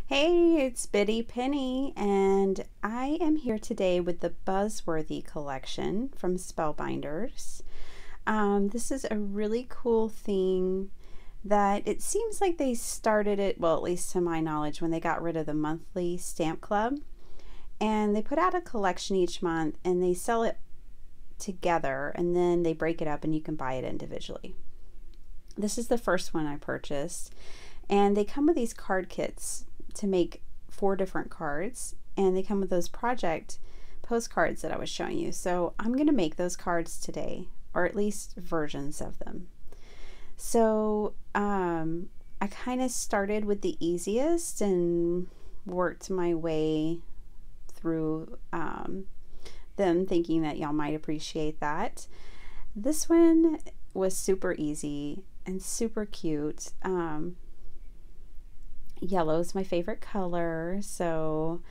Hey, it's Biddy Penny, and I am here today with the Buzzworthy Collection from Spellbinders. This is a really cool thing that it seems like they started it, well, at least to my knowledge, when they got rid of the monthly stamp club. And they put out a collection each month and they sell it together and then they break it up and you can buy it individually. This is the first one I purchased, and they come with these card kits to make 4 different cards, and they come with those project postcards that I was showing you. So I'm going to make those cards today, or at least versions of them. So I kind of started with the easiest and worked my way through them, thinking that y'all might appreciate that. This one was super easy and super cute. Yellow is my favorite color, so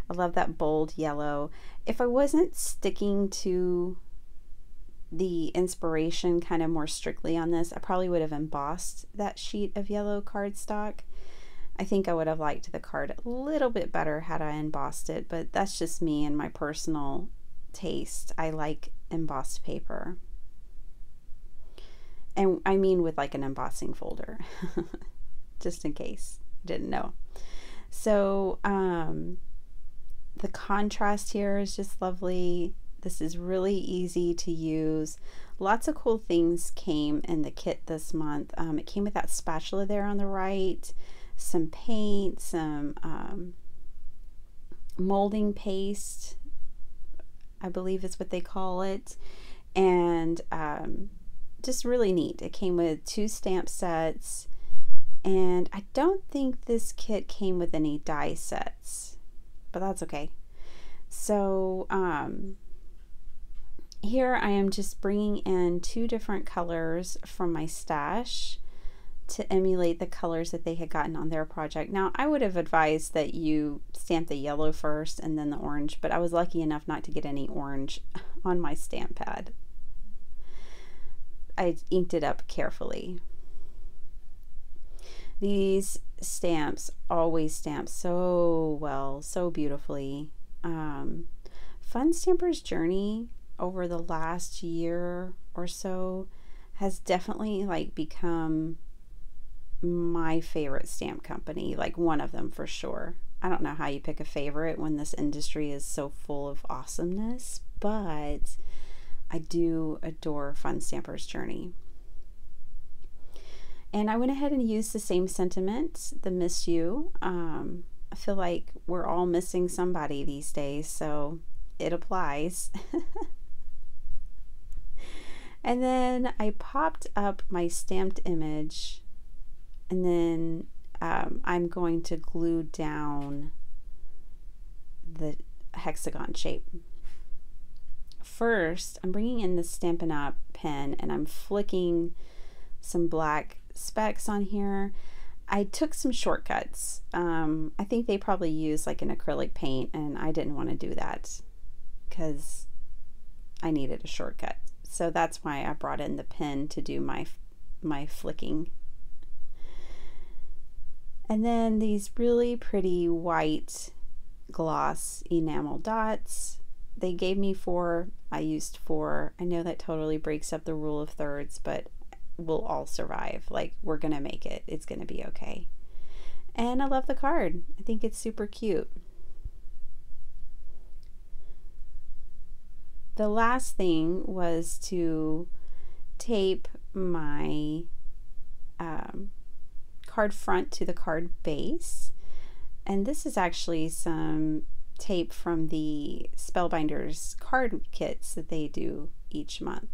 I love that bold yellow. If I wasn't sticking to the inspiration kind of more strictly on this, I probably would have embossed that sheet of yellow cardstock. I think I would have liked the card a little bit better had I embossed it, but that's just me and my personal taste. I like embossed paper. And I mean with like an embossing folder, just in case you didn't know. So the contrast here is just lovely. This is really easy to use. Lots of cool things came in the kit this month. It came with that spatula there on the right, some paint, some molding paste, I believe is what they call it, and just really neat. It came with 2 stamp sets, and I don't think this kit came with any die sets, but that's okay. So here I am just bringing in 2 different colors from my stash to emulate the colors that they had gotten on their project. Now I would have advised that you stamp the yellow first and then the orange, but I was lucky enough not to get any orange on my stamp pad. I inked it up carefully. These stamps always stamp so well, so beautifully. Fun Stamper's journey over the last year or so has definitely like become my favorite stamp company, like one of them for sure. I don't know how you pick a favorite when this industry is so full of awesomeness, but I do adore Fun Stamper's journey. And I went ahead and used the same sentiment, the miss you. I feel like we're all missing somebody these days, so it applies. And then I popped up my stamped image, and then I'm going to glue down the hexagon shape. First, I'm bringing in the Stampin' Up pen and I'm flicking some black specks on here. I took some shortcuts. I think they probably use like an acrylic paint, and I didn't want to do that because I needed a shortcut. So that's why I brought in the pen to do my flicking. And then these really pretty white gloss enamel dots. They gave me 4. I used 4. I know that totally breaks up the rule of thirds, but we'll all survive. Like, we're gonna make it. It's gonna be okay. And I love the card. I think it's super cute. The last thing was to tape my card front to the card base. And this is actually some tape from the Spellbinders card kits that they do each month.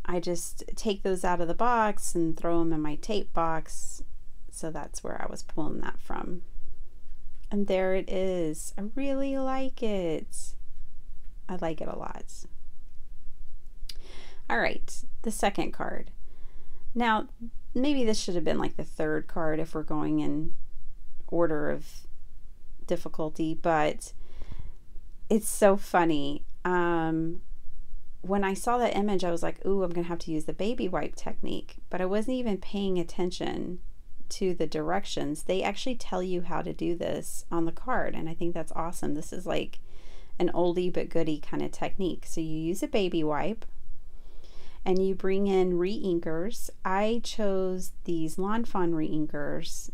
I just take those out of the box and throw them in my tape box. So that's where I was pulling that from. And there it is. I really like it. I like it a lot. All right, the second card. Now, maybe this should have been like the 3rd card if we're going in order of difficulty, but it's so funny. When I saw that image, I was like, ooh, I'm gonna have to use the baby wipe technique, but I wasn't even paying attention to the directions, they actually tell you how to do this on the card, and I think that's awesome. This is like an oldie but goodie kind of technique. So you use a baby wipe and you bring in re-inkers. I chose these Lawn Fawn re-inkers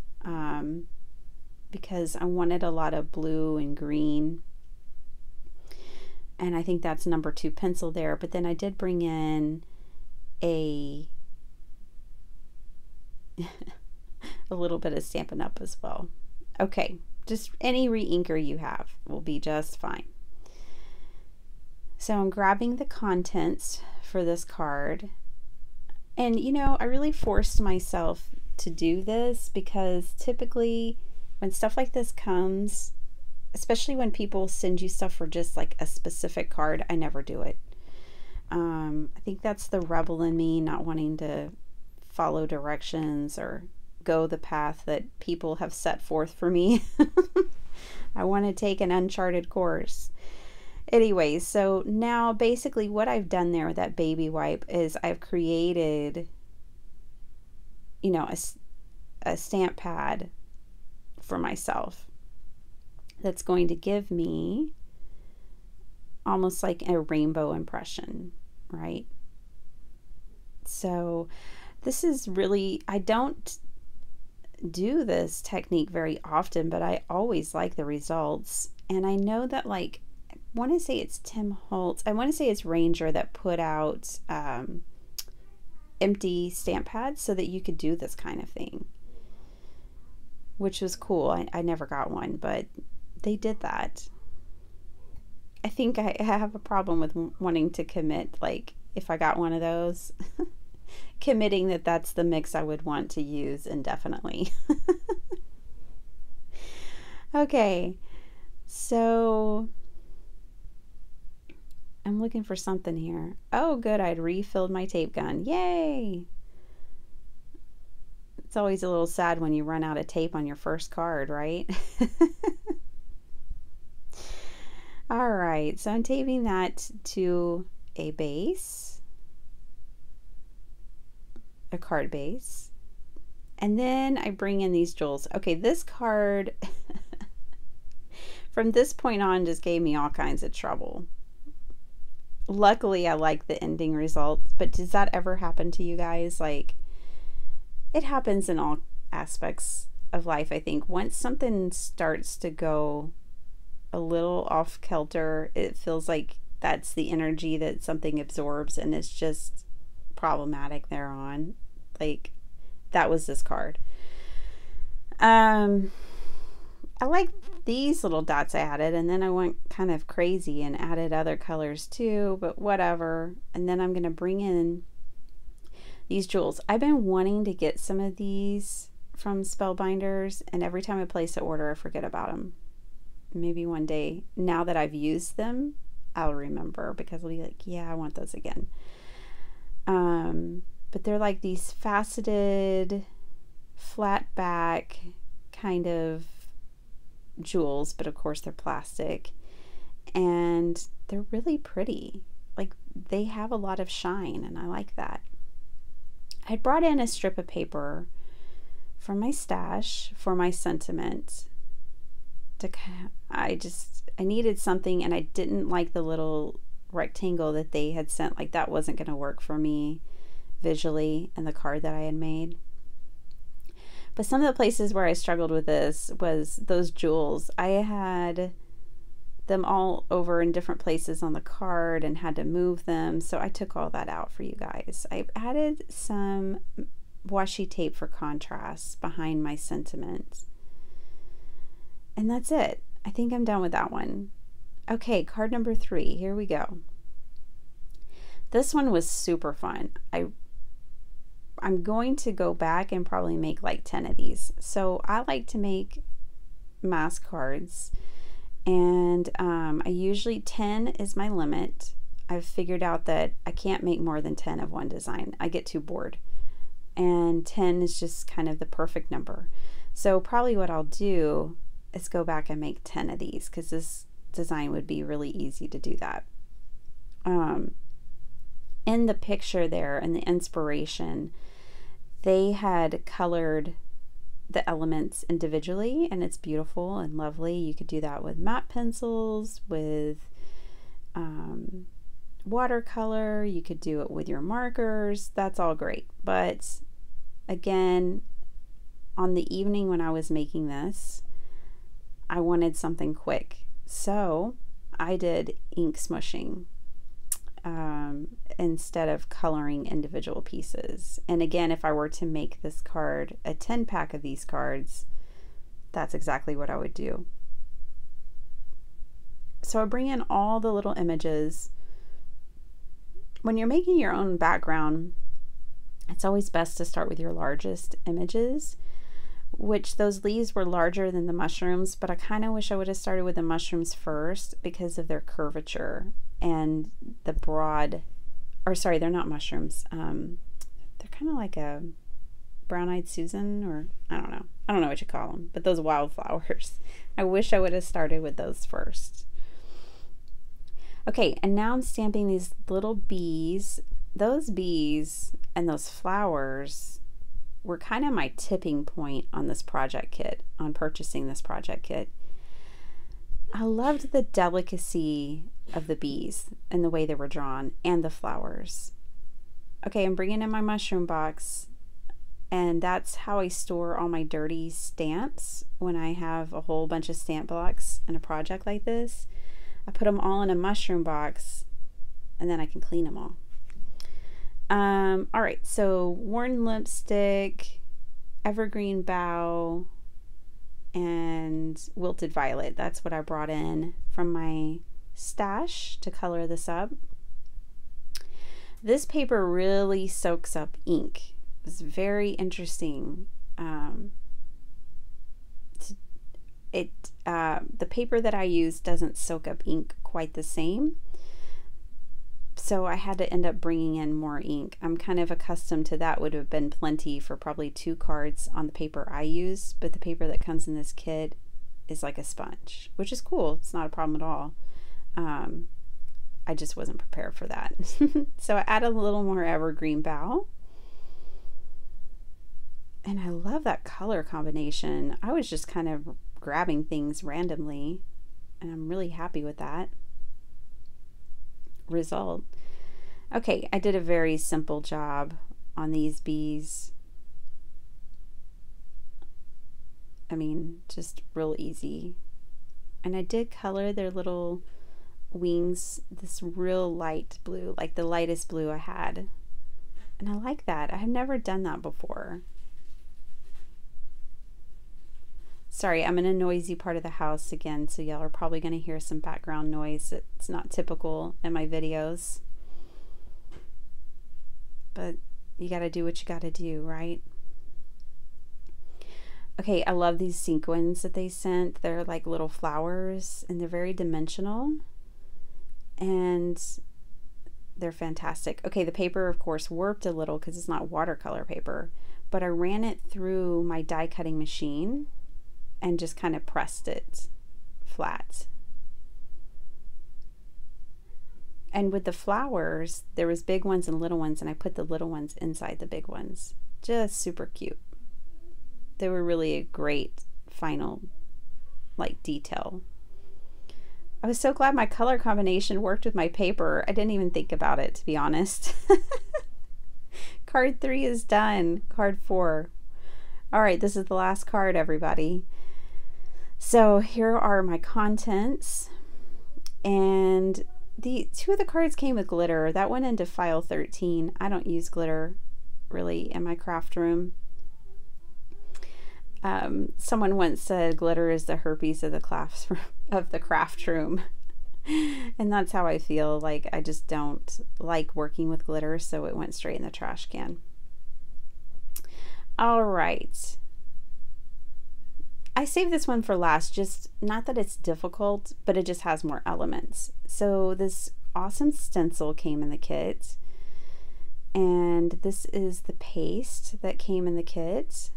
because I wanted a lot of blue and green, and I think that's number 2 pencil there. But then I did bring in a little bit of Stampin' Up as well. Okay, just any re-inker you have will be just fine. So I'm grabbing the contents for this card, and you know, I really forced myself to do this because typically when stuff like this comes, especially when people send you stuff for just like a specific card, I never do it. I think that's the rebel in me, not wanting to follow directions or go the path that people have set forth for me. I want to take an uncharted course. Anyway, so now basically what I've done there with that baby wipe is I've created, you know, a stamp pad for myself that's going to give me almost like a rainbow impression, right? So this is really, I don't do this technique very often, but I always like the results. And I know that, like, I want to say it's Tim Holtz, I want to say it's Ranger that put out empty stamp pads so that you could do this kind of thing, which was cool. I never got one, but they did that. I think I have a problem with wanting to commit, like if I got one of those, committing that that's the mix I would want to use indefinitely. Okay, so I'm looking for something here. Oh good, I'd refilled my tape gun. Yay! It's always a little sad when you run out of tape on your first card, right? All right, so I'm taping that to a base, a card base, and then I bring in these jewels. Okay, this card from this point on just gave me all kinds of trouble. Luckily, I like the ending result, but does that ever happen to you guys? Like, it happens in all aspects of life, I think. Once something starts to go a little off kilter, it feels like that's the energy that something absorbs, and it's just problematic thereon. Like, that was this card. I like these little dots I added, and then I went kind of crazy and added other colors too, but whatever. And then I'm going to bring in these jewels. I've been wanting to get some of these from Spellbinders, and every time I place an order I forget about them. Maybe one day, now that I've used them, I'll remember, because I'll be like, yeah, I want those again. But they're like these faceted, flat back kind of jewels, but of course they're plastic, and they're really pretty. Like, they have a lot of shine, and I like that. I brought in a strip of paper from my stash for my sentiment. I needed something, and I didn't like the little rectangle that they had sent. Like, that wasn't going to work for me visually in the card that I had made. But some of the places where I struggled with this was those jewels. I had them all over in different places on the card and had to move them, so I took all that out for you guys. I added some washi tape for contrast behind my sentiment. And that's it. I think I'm done with that one. Okay, card number 3. Here we go. This one was super fun. I'm going to go back and probably make like 10 of these. So I like to make mass cards, and I usually 10 is my limit. I've figured out that I can't make more than 10 of one design. I get too bored, and 10 is just kind of the perfect number. So probably what I'll do is go back and make 10 of these, because this design would be really easy to do that. In the picture there, in the inspiration, they had colored the elements individually, and it's beautiful and lovely. You could do that with matte pencils, with watercolor. You could do it with your markers. That's all great. But again, on the evening when I was making this, I wanted something quick. So I did ink smushing instead of coloring individual pieces. And again, if I were to make this card, a 10-pack of these cards, that's exactly what I would do. So I bring in all the little images. When you're making your own background, it's always best to start with your largest images, which those leaves were larger than the mushrooms, but I kind of wish I would have started with the mushrooms first because of their curvature and the broad, or sorry, they're not mushrooms. They're kind of like a brown-eyed Susan, or I don't know what you call them, but those wildflowers. I wish I would have started with those first. Okay, and now I'm stamping these little bees. Those bees and those flowers were kind of my tipping point on this project kit, on purchasing this project kit. I loved the delicacy of the bees and the way they were drawn, and the flowers. Okay, I'm bringing in my mushroom box, and that's how I store all my dirty stamps when I have a whole bunch of stamp blocks in a project like this. I put them all in a mushroom box, and then I can clean them all. All right, so worn lipstick, evergreen bough, and wilted violet. That's what I brought in from my stash to color this up. This paper really soaks up ink. It's very interesting. The paper that I use doesn't soak up ink quite the same, so I had to end up bringing in more ink. I'm kind of accustomed to that. Would have been plenty for probably 2 cards on the paper I use, but the paper that comes in this kit is like a sponge, which is cool. It's not a problem at all. I just wasn't prepared for that. So I added a little more evergreen bough. And I love that color combination. I was just kind of grabbing things randomly, and I'm really happy with that result. Okay, I did a very simple job on these bees. I mean, just real easy. And I did color their little wings this real light blue, like the lightest blue I had. And I like that. I have never done that before. Sorry, I'm in a noisy part of the house again, so y'all are probably going to hear some background noise. It's not typical in my videos. But you got to do what you got to do, right? Okay, I love these sequins that they sent. They're like little flowers, and they're very dimensional. And they're fantastic. Okay, the paper, of course, warped a little because it's not watercolor paper, but I ran it through my die cutting machine and just kind of pressed it flat. And with the flowers, there was big ones and little ones, and I put the little ones inside the big ones. Just super cute. They were really a great final like detail. I was so glad my color combination worked with my paper. I didn't even think about it, to be honest. Card 3 is done. Card 4. All right, this is the last card, everybody. So here are my contents, and the 2 of the cards came with glitter. That went into file 13. I don't use glitter really in my craft room. Someone once said glitter is the herpes of the craft room. And that's how I feel. Like, I just don't like working with glitter, so it went straight in the trash can. All right. I saved this one for last, just not that it's difficult, but it just has more elements. So this awesome stencil came in the kit, and this is the paste that came in the kit.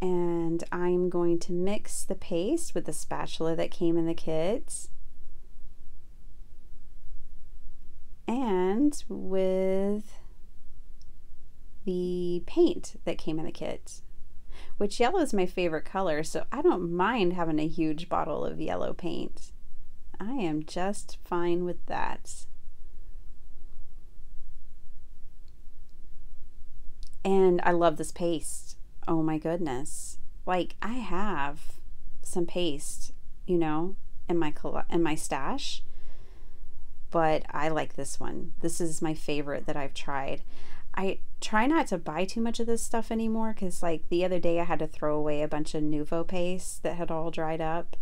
And I'm going to mix the paste with the spatula that came in the kit and with the paint that came in the kit, which yellow is my favorite color, so I don't mind having a huge bottle of yellow paint. I am just fine with that. And I love this paste. Oh my goodness. Like, I have some paste, you know, in my stash, but I like this one. This is my favorite that I've tried. I try not to buy too much of this stuff anymore because, like, the other day I had to throw away a bunch of Nuvo paste that had all dried up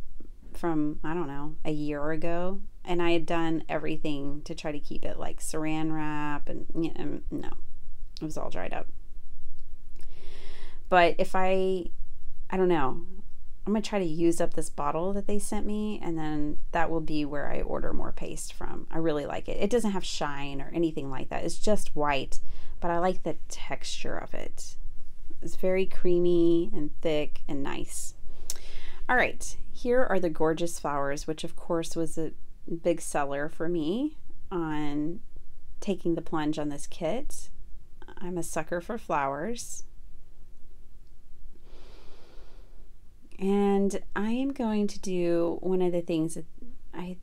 from, I don't know, a year ago, and I had done everything to try to keep it, like saran wrap, and no, it was all dried up. But if I don't know, I'm gonna try to use up this bottle that they sent me, and then that will be where I order more paste from. I really like it. It doesn't have shine or anything like that. It's just white, but I like the texture of it. It's very creamy and thick and nice. All right, here are the gorgeous flowers, which of course was a big seller for me on taking the plunge on this kit. I'm a sucker for flowers. And I am going to do one of the things that I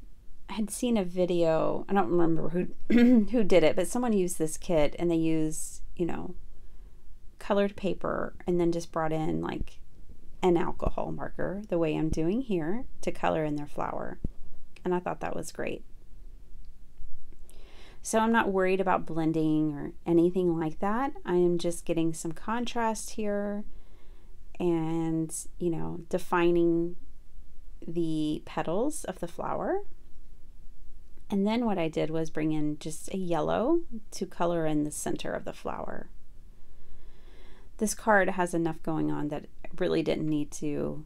had seen a video, I don't remember who who did it, but someone used this kit and they used, you know, colored paper and then just brought in like an alcohol marker, the way I'm doing here, to color in their flower. And I thought that was great. So I'm not worried about blending or anything like that. I am just getting some contrast here and, you know, defining the petals of the flower. And then what I did was bring in just a yellow to color in the center of the flower. This card has enough going on that I really didn't need to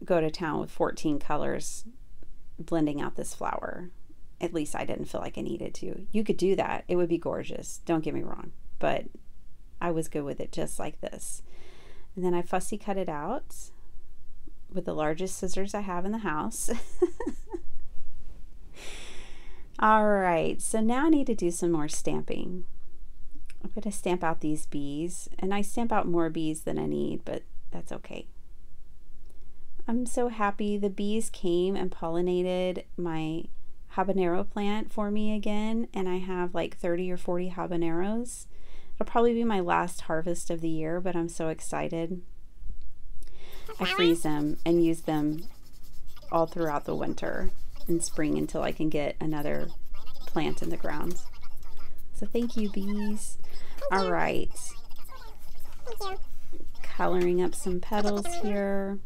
go to town with 14 colors blending out this flower. At least I didn't feel like I needed to. You could do that. It would be gorgeous. Don't get me wrong. But I was good with it just like this. And then I fussy cut it out with the largest scissors I have in the house. All right, so now I need to do some more stamping. I'm going to stamp out these bees, and I stamp out more bees than I need, but that's okay. I'm so happy the bees came and pollinated my habanero plant for me again, and I have like 30 or 40 habaneros. It'll probably be my last harvest of the year, but I'm so excited. I freeze them and use them all throughout the winter and spring until I can get another plant in the ground. So thank you, bees. All right. Coloring up some petals here.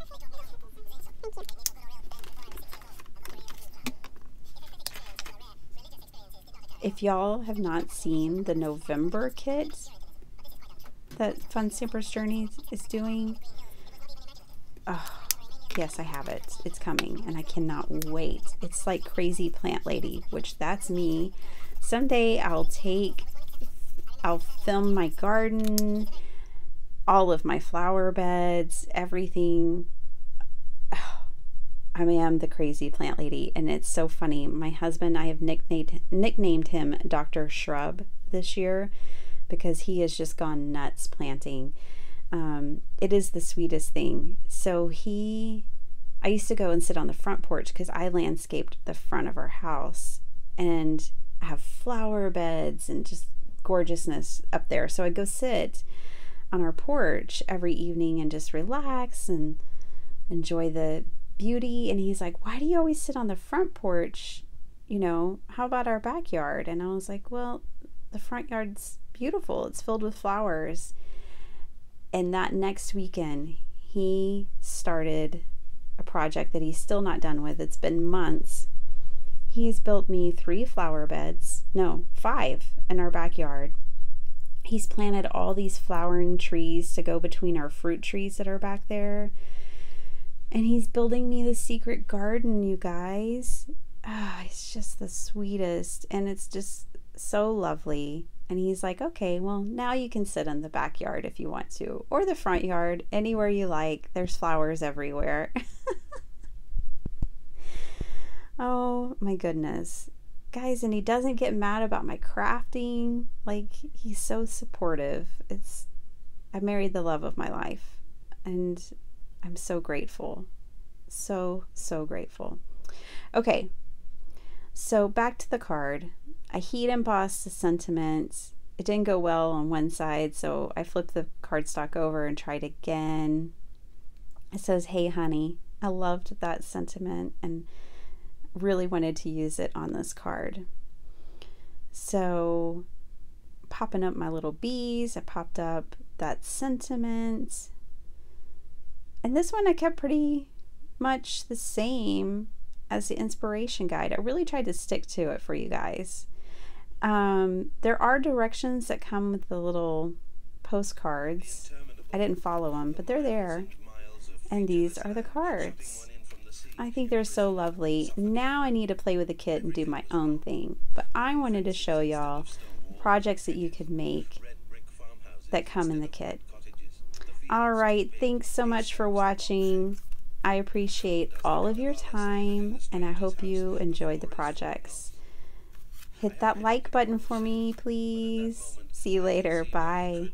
If y'all have not seen the November kit that Fun Stampers Journey is doing, oh, yes, I have it. It's coming, and I cannot wait. It's like Crazy Plant Lady, which that's me. Someday I'll film my garden, all of my flower beds, everything. I am the Crazy Plant Lady, and it's so funny. My husband, I have nicknamed him Dr. Shrub this year because he has just gone nuts planting. It is the sweetest thing. So I used to go and sit on the front porch because I landscaped the front of our house and have flower beds and just gorgeousness up there. So I go sit on our porch every evening and just relax and enjoy the beauty. And he's like, why do you always sit on the front porch? You know, how about our backyard? And I was like, well, the front yard's beautiful. It's filled with flowers. And that next weekend, he started a project that he's still not done with. It's been months. He's built me 3 flower beds, no, 5 in our backyard. He's planted all these flowering trees to go between our fruit trees that are back there. And he's building me the secret garden, you guys. It's just the sweetest, and it's just so lovely. And he's like, okay, well, now you can sit in the backyard if you want to, or the front yard, anywhere you like. There's flowers everywhere. Oh my goodness. Guys, and he doesn't get mad about my crafting. Like, he's so supportive. I married the love of my life, and I'm so grateful. So grateful. Okay, so back to the card. I heat embossed the sentiments. It didn't go well on one side, so I flipped the cardstock over and tried again. It says, "Hey honey." I loved that sentiment and really wanted to use it on this card. So popping up my little bees, I popped up that sentiment. And this one I kept pretty much the same as the inspiration guide. I really tried to stick to it for you guys. There are directions that come with the little postcards. I didn't follow them, but they're there. And these are the cards. I think they're so lovely. Now I need to play with the kit and do my own thing. But I wanted to show y'all projects that you could make that come in the kit. Alright, thanks so much for watching. I appreciate all of your time, and I hope you enjoyed the projects. Hit that like button for me, please. See you later. Bye.